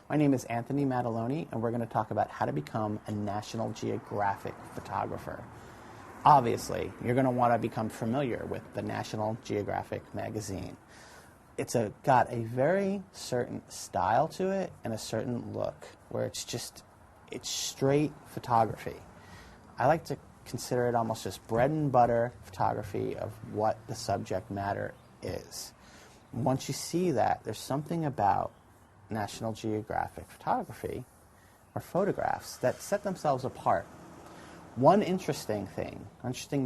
My name is Anthony Mataloni, and we're going to talk about how to become a National Geographic photographer. Obviously, you're going to want to become familiar with the National Geographic magazine. It's got a very certain style to it and a certain look where it's straight photography. I like to consider it almost just bread and butter photography of what the subject matter is. Once you see that, there's something about National Geographic photography or photographs that set themselves apart. One interesting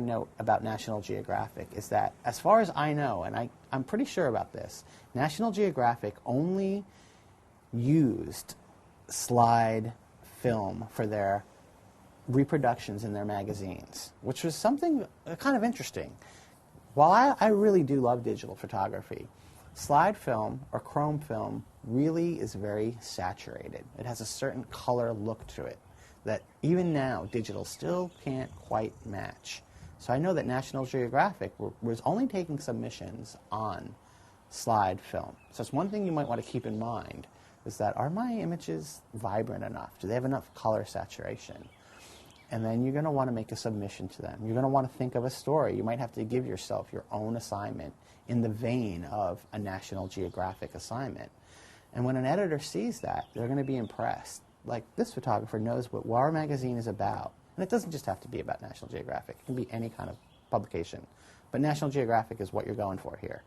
note about National Geographic is that, as far as I know, and I'm pretty sure about this, National Geographic only used slide film for their reproductions in their magazines, which was something kind of interesting. While I really do love digital photography, slide film or chrome film really is very saturated. It has a certain color look to it that even now digital still can't quite match. So I know that National Geographic was only taking submissions on slide film. So it's one thing you might want to keep in mind is that, are my images vibrant enough? Do they have enough color saturation? And then you're going to want to make a submission to them. You're going to want to think of a story. You might have to give yourself your own assignment in the vein of a National Geographic assignment. And when an editor sees that, they're going to be impressed. Like, this photographer knows what our magazine is about. And it doesn't just have to be about National Geographic. It can be any kind of publication. But National Geographic is what you're going for here.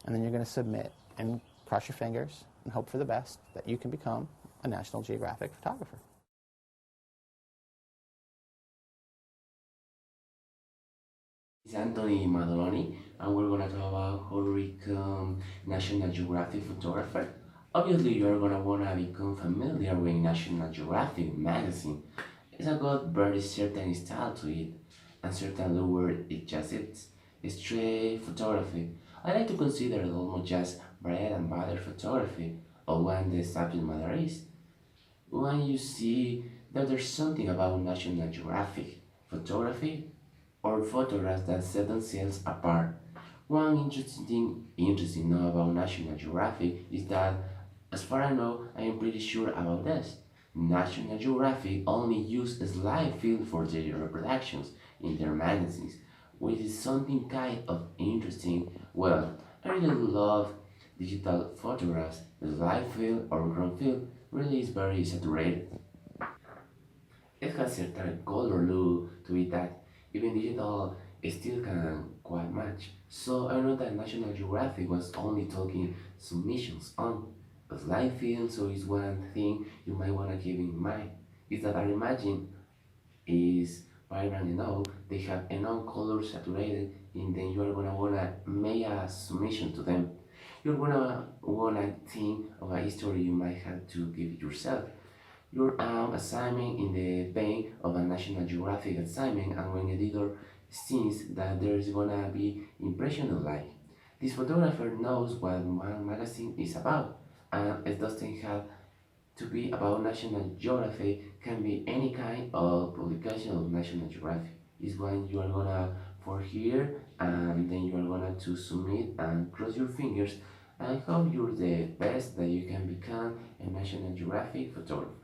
And then you're going to submit and cross your fingers and hope for the best that you can become a National Geographic photographer. It's Anthony Mataloni, and we're going to talk about how to become National Geographic photographer. Obviously, you're going to want to become familiar with National Geographic magazine. It's got very certain style to it, and certain the word it just is. It's straight photography. I like to consider it almost just bread and butter photography, or when the subject matter is. When you see that there's something about National Geographic photography, or photographs that set themselves apart. One interesting note about National Geographic is that, as far as I know, I am pretty sure about this. National Geographic only uses slide film for their reproductions in their magazines, which is something kind of interesting. Well, I really love digital photographs. The slide film or ground film really is very saturated. It has certain color look to it that even digital still can quite match. So I know that National Geographic was only talking submissions on a slide film, so it's one thing you might want to keep in mind. Is that I imagine is vibrant enough, they have enough color saturated, and then you are gonna wanna make a submission to them. You're gonna wanna think of a history you might have to give yourself. Your assignment in the vein of a National Geographic assignment, and when editor sees that there's gonna be impression of life. This photographer knows what one magazine is about, and it doesn't have to be about National Geographic, can be any kind of publication of National Geographic. Is when you are gonna for here, and then you are gonna to submit and cross your fingers and hope you're the best that you can become a National Geographic photographer.